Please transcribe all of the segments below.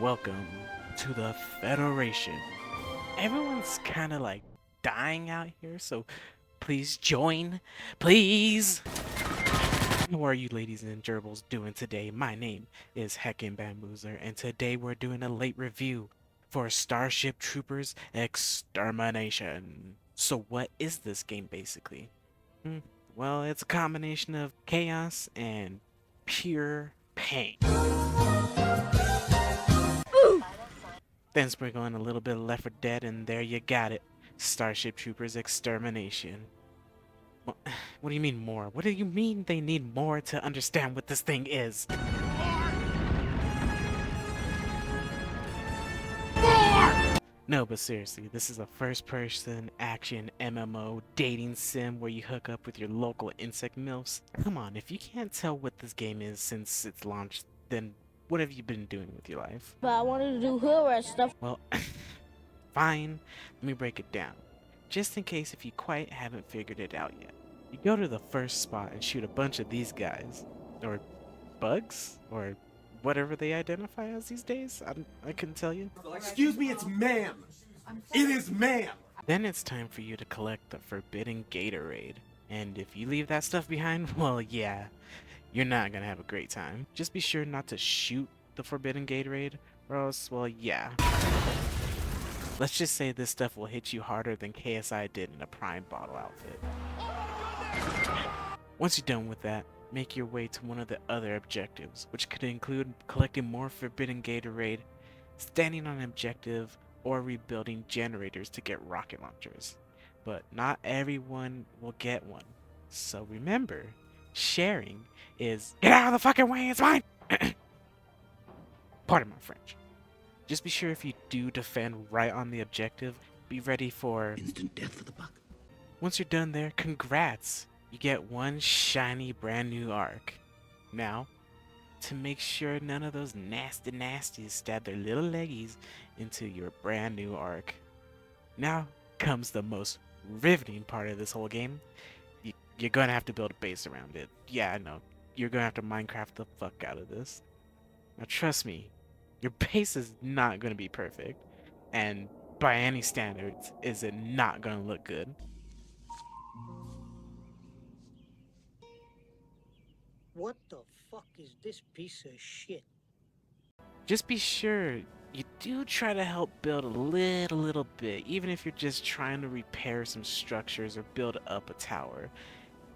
Welcome to the Federation. Everyone's kind of like dying out here, so please join. Please! How are you ladies and gerbils doing today? My name is Heckin' Bamboozler, and today we're doing a late review for Starship Troopers Extermination. So what is this game basically? Well, it's a combination of chaos and pure pain. Then sprinkle in a little bit of Left 4 Dead, and there you got it. Starship Troopers Extermination. What do you mean more? What do you mean they need more to understand what this thing is? No, but seriously, this is a first-person action MMO dating sim where you hook up with your local insect milfs. Come on, if you can't tell what this game is since its launch, then what have you been doing with your life? But I wanted to do hood rat stuff. Well, fine, let me break it down. Just in case if you quite haven't figured it out yet. You go to the first spot and shoot a bunch of these guys. Or bugs? Or whatever they identify as these days? I couldn't tell you. Excuse me, it's ma'am. It is ma'am. Then it's time for you to collect the forbidden Gatorade. And if you leave that stuff behind, well, yeah, you're not gonna have a great time. Just be sure not to shoot the forbidden Gatorade, or else, well, yeah. Let's just say this stuff will hit you harder than KSI did in a Prime bottle outfit. Once you're done with that, make your way to one of the other objectives, which could include collecting more forbidden Gatorade, standing on an objective, or rebuilding generators to get rocket launchers. But not everyone will get one. So remember, sharing is get out of the fucking way, it's mine! Pardon my French. Just be sure if you do defend right on the objective, be ready for Instant death for the buck. Once you're done there, congrats! You get one shiny brand new arc. Now, to make sure none of those nasty nasties stab their little leggies into your brand new arc. Now comes the most riveting part of this whole game. You're gonna have to build a base around it. Yeah, I know. You're gonna have to Minecraft the fuck out of this. Now trust me, your base is not gonna be perfect. And by any standards, is it not gonna look good. What the fuck is this piece of shit? Just be sure you do try to help build a little bit, even if you're just trying to repair some structures or build up a tower.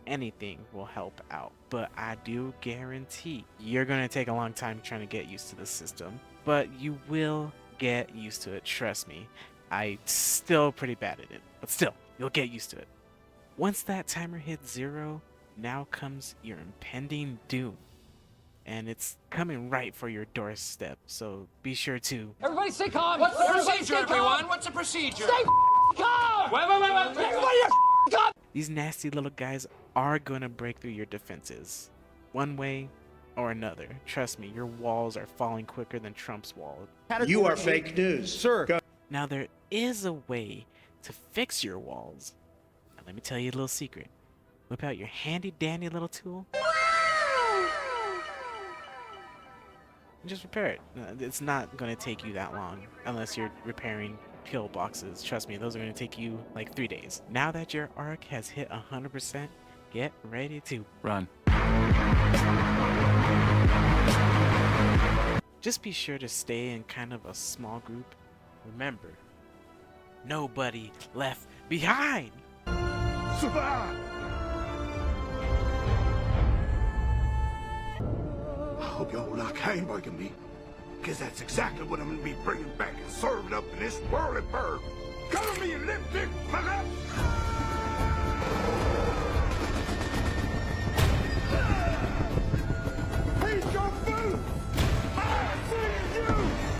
Anything will help out, but I do guarantee you're gonna take a long time trying to get used to the system, but you will get used to it, trust me. I'm still pretty bad at it, but still, you'll get used to it. Once that timer hits 0, now comes your impending doom. And it's coming right for your doorstep, so be sure to Everybody stay calm. What's the procedure, everyone? What's the procedure? Stay calm! Wait. Everybody calm! These nasty little guys are gonna break through your defenses. One way or another. Trust me, your walls are falling quicker than Trump's wall. You are fake news. Sir. Go. Now there is a way to fix your walls. Now let me tell you a little secret. Whip out your handy dandy little tool. And just repair it. It's not gonna take you that long unless you're repairing pillboxes. Trust me, those are gonna take you like 3 days. Now that your arc has hit 100%, get ready to Run. Just be sure to stay in kind of a small group. Remember, nobody left behind! Survive. I hope y'all will not hamburging me, because that's exactly what I'm going to be bringing back and serving up in this whirly bird. Cover me in lipstick, fucker! He's your food! I see you!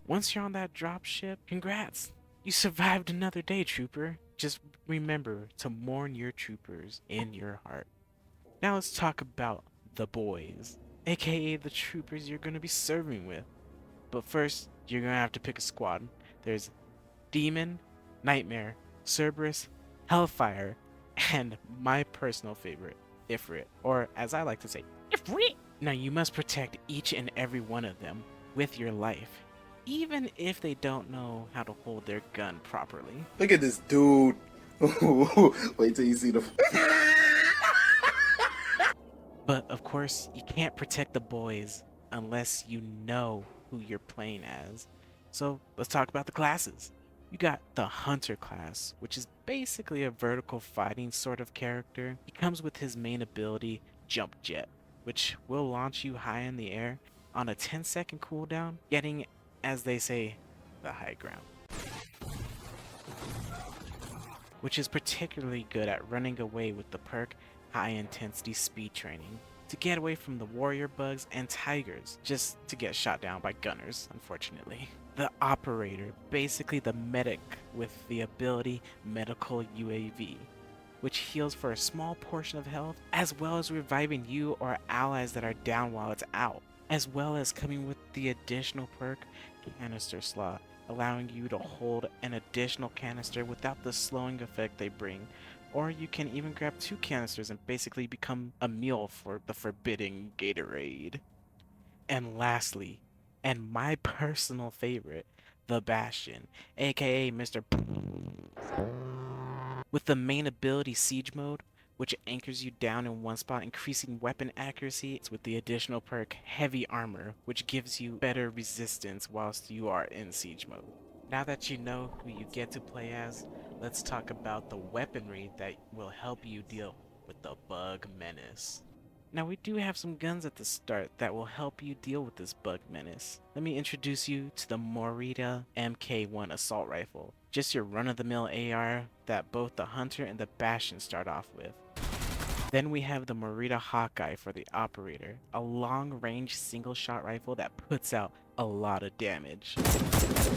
Once you're on that dropship, congrats! You survived another day, trooper. Just remember to mourn your troopers in your heart. Now let's talk about the boys, aka the troopers you're going to be serving with. But first, you're going to have to pick a squad. There's Demon, Nightmare, Cerberus, Hellfire, and my personal favorite, Ifrit, or as I like to say, Ifrit! Now you must protect each and every one of them with your life. even if they don't know how to hold their gun properly. Look at this dude. Wait till you see the. But of course, you can't protect the boys unless you know who you're playing as. So let's talk about the classes. You got the Hunter class, which is basically a vertical fighting sort of character. He comes with his main ability, Jump Jet, which will launch you high in the air on a 10-second cooldown, getting, as they say, the high ground, which is particularly good at running away with the perk High Intensity Speed Training to get away from the warrior bugs and tigers, just to get shot down by gunners, unfortunately. The Operator, basically the medic with the ability Medical UAV, which heals for a small portion of health, as well as reviving you or allies that are down while it's out, as well as coming with the additional perk Canister Slot, allowing you to hold an additional canister without the slowing effect they bring. Or you can even grab 2 canisters and basically become a meal for the forbidden Gatorade. And lastly, and my personal favorite, the Bastion, aka Mr. with the main ability Siege Mode, which anchors you down in one spot, increasing weapon accuracy. It's with the additional perk Heavy Armor, which gives you better resistance whilst you are in Siege Mode. Now that you know who you get to play as, let's talk about the weaponry that will help you deal with the bug menace. Now we do have some guns at the start that will help you deal with this bug menace. Let me introduce you to the Morita MK1 assault rifle. Just your run-of-the-mill AR that both the Hunter and the Bastion start off with. Then we have the Morita Hawkeye for the Operator, a long-range single-shot rifle that puts out a lot of damage.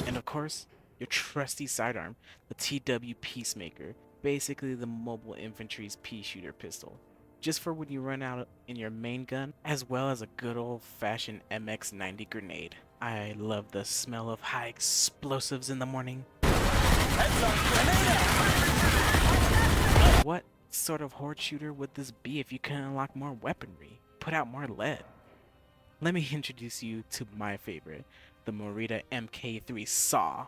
And of course, your trusty sidearm, the TW Peacemaker, basically the mobile infantry's pea shooter pistol, just for when you run out in your main gun, as well as a good old-fashioned MX-90 grenade. I love the smell of high explosives in the morning. What sort of horde shooter would this be if you can unlock more weaponry, put out more lead? Let me introduce you to my favorite, the Morita MK3 Saw,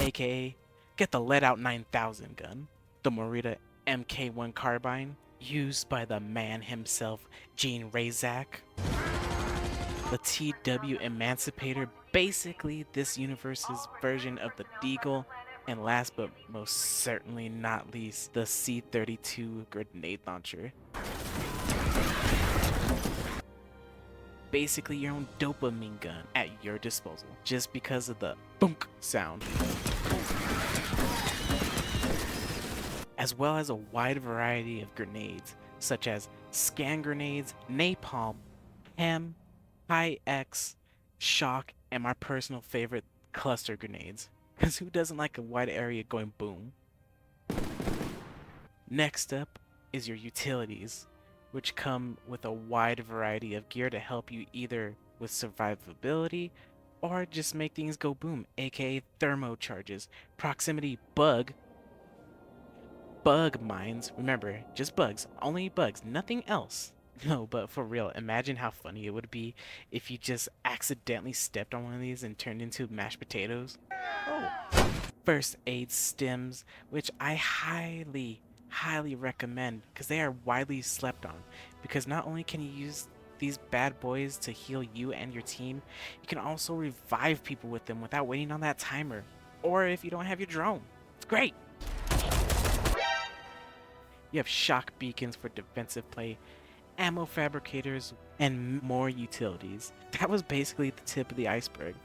aka get the lead out 9000 gun, the Morita MK1 carbine, used by the man himself, Gene Razak, the TW Emancipator, basically this universe's version of the Deagle, and last but most certainly not least, the C-32 grenade launcher. Basically your own dopamine gun at your disposal, just because of the boonk sound. As well as a wide variety of grenades, such as scan grenades, napalm, chem, high X, shock, and my personal favorite, cluster grenades. Because who doesn't like a wide area going boom? Next up is your utilities, which come with a wide variety of gear to help you either with survivability or just make things go boom, aka thermo charges, proximity bug mines. Remember, just bugs, only bugs, nothing else. No, but for real, imagine how funny it would be if you just accidentally stepped on one of these and turned into mashed potatoes. Oh. First aid stims, which I highly recommend because they are widely slept on. Because not only can you use these bad boys to heal you and your team, you can also revive people with them without waiting on that timer. Or if you don't have your drone. It's great! You have shock beacons for defensive play, ammo fabricators, and more utilities. That was basically the tip of the iceberg.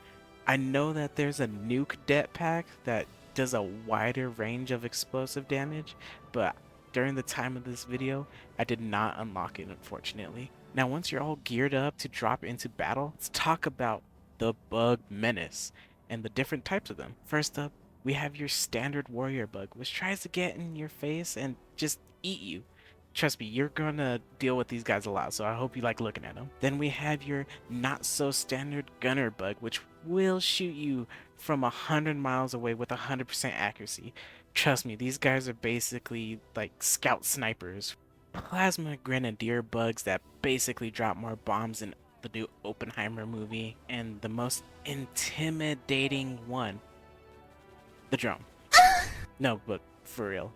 I know that there's a new cadet pack that does a wider range of explosive damage, but during the time of this video, I did not unlock it, unfortunately. Now once you're all geared up to drop into battle, let's talk about the bug menace and the different types of them. First up, we have your standard warrior bug, which tries to get in your face and just eat you. Trust me, you're gonna deal with these guys a lot, so I hope you like looking at them. Then we have your not so standard gunner bug, which will shoot you from 100 miles away with 100% accuracy. Trust me, these guys are basically like scout snipers. Plasma grenadier bugs that basically drop more bombs and the new Oppenheimer movie, and the most intimidating one, the drone. No, but for real.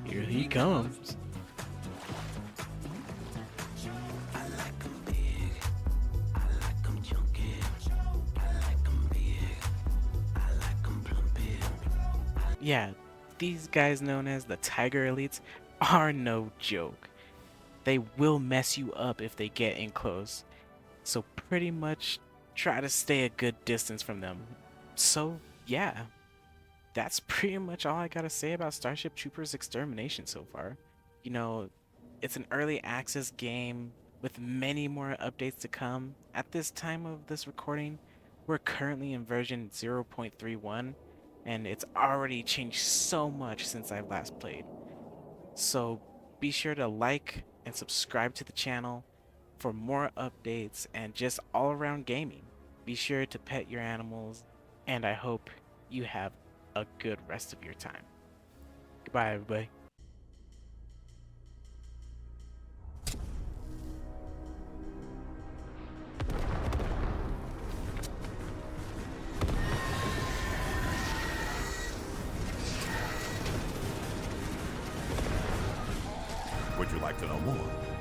Here he comes. Yeah, these guys known as the Tiger Elites are no joke. They will mess you up if they get in close. So pretty much try to stay a good distance from them. So yeah, that's pretty much all I gotta say about Starship Troopers Extermination so far. You know, it's an early access game with many more updates to come. At this time of this recording, we're currently in version 0.31, and it's already changed so much since I last played. So be sure to like and subscribe to the channel for more updates and just all around gaming. Be sure to pet your animals, and I hope you have a good rest of your time. Goodbye, everybody. Would you like to know more?